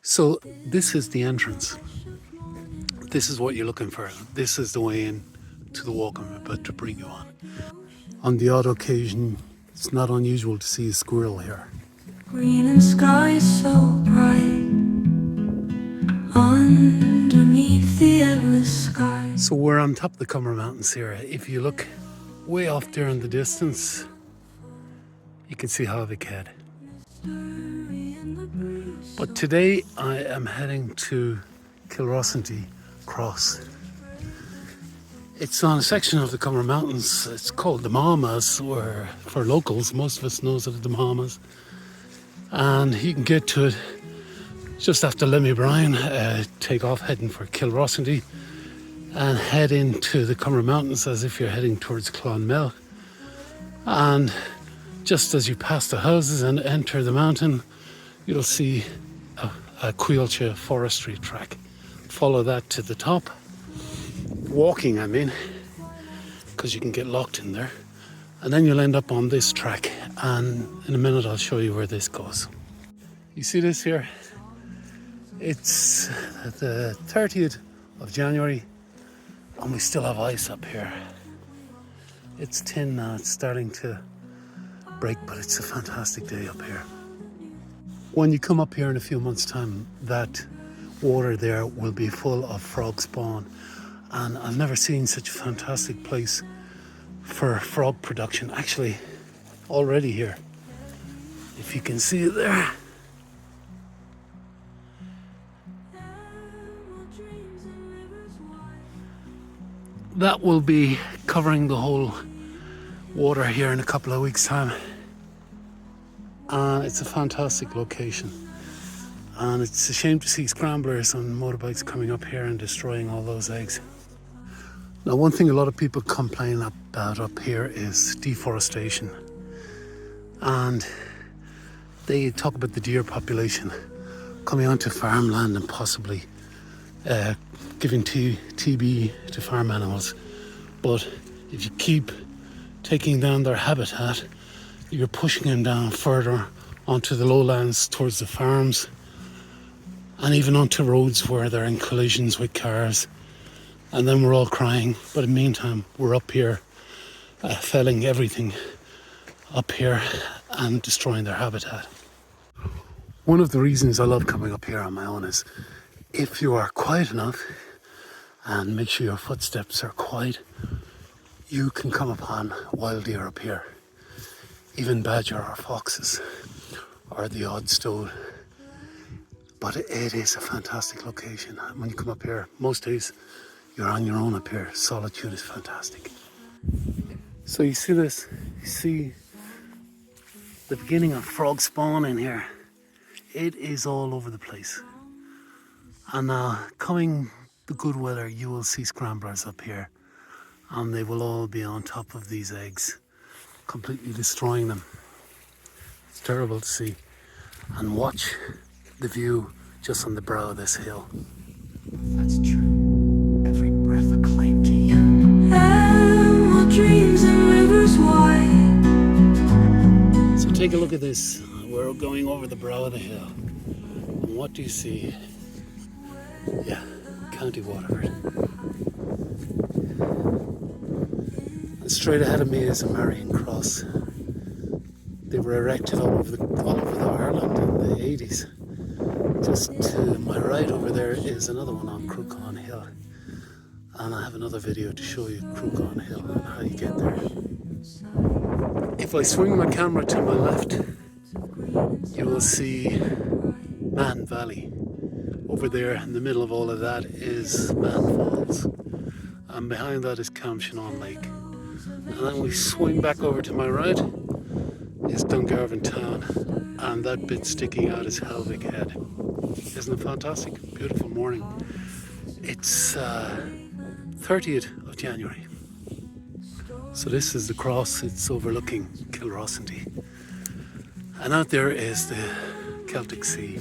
So this is the entrance. This is what you're looking for. This is the way in to the walk I'm about to bring you on. On the odd occasion, it's not unusual to see a squirrel here. Green and sky so bright underneath the endless sky. So we're on top of the Comeragh Mountains here. If you look way off there in the distance, you can see Halvik Head. But today I am heading to Kilrossanty Cross. It's on a section of the Comeragh Mountains. It's called the Mamas, or for locals, most of us knows it as the Mamas. And you can get to it just after Lemmy Bryan, take off heading for Kilrossanty and head into the Comeragh Mountains as if you're heading towards Clonmel. And just as you pass the houses and enter the mountain, you'll see a Cuilcha forestry track. Follow that to the top. Walking, I mean, because you can get locked in there. And then you'll end up on this track. And in a minute, I'll show you where this goes. You see this here? It's the 30th of January, and we still have ice up here. It's 10 now, it's starting to break, but it's a fantastic day up here. When you come up here in a few months' time, that water there will be full of frog spawn. And I've never seen such a fantastic place for frog production. Actually, already here, if you can see it there. That will be covering the whole water here in a couple of weeks' time. It's a fantastic location. And it's a shame to see scramblers on motorbikes coming up here and destroying all those eggs. Now, one thing a lot of people complain about up here is deforestation. And they talk about the deer population coming onto farmland and possibly giving TB to farm animals. But if you keep taking down their habitat, you're pushing them down further onto the lowlands towards the farms and even onto roads where they're in collisions with cars. And then we're all crying. But in the meantime, we're up here felling everything up here and destroying their habitat. One of the reasons I love coming up here on my own is if you are quiet enough and make sure your footsteps are quiet, you can come upon wild deer up here. Even badger or foxes or the odd stoat. But it is a fantastic location. When you come up here, most days you're on your own up here. Solitude is fantastic. So you see this, you see the beginning of frog spawn in here. It is all over the place. And coming the good weather, you will see scramblers up here. And they will all be on top of these eggs, completely destroying them. It's terrible to see. And watch the view just on the brow of this hill. That's true. Every breath a claim to you. And what dreams and rivers wide. So take a look at this. We're going over the brow of the hill. And what do you see? Yeah, County Waterford. And straight ahead of me is a Marion Cross. They were erected all over the Ireland in the 80s. Just to my right over there is another one on Cruachan Hill. And I have another video to show you Cruachan Hill and how you get there. If I swing my camera to my left, you will see Man Valley. Over there in the middle of all of that is Man Falls. And behind that is Camshanon Lake. And then we swing back over to my right is Dungarvan Town, and that bit sticking out is Halvik Head. Isn't it fantastic? Beautiful morning. It's 30th of January. So this is the cross. It's overlooking Kilrossanty. And out there is the Celtic Sea.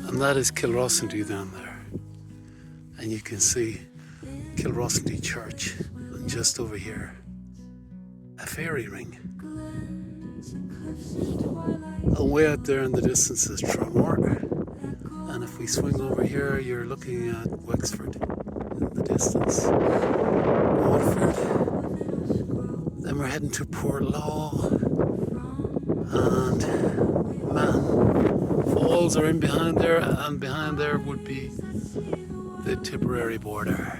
And that is Kilrossanty down there. And you can see Kilrossanty Church. And just over here, a fairy ring. And way out there in the distance is Tramore. And if we swing over here, you're looking at Wexford in the distance. Waterford. Then we're heading to Portlaw. And Man Falls are in behind there, and behind there would be the Tipperary border.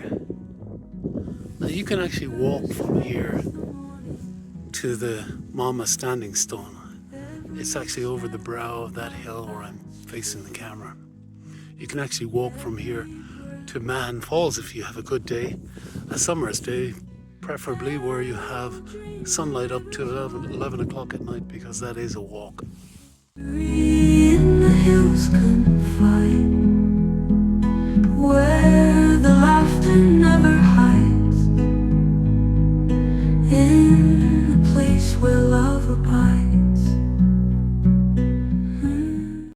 Now you can actually walk from here to the Mama Standing Stone. It's actually over the brow of that hill where I'm facing the camera. You can actually walk from here to Man Falls if you have a good day, a summer's day, preferably where you have sunlight up to 11 o'clock at night, because that is a walk. In the hills confide, where the laughter never hides, in a place where love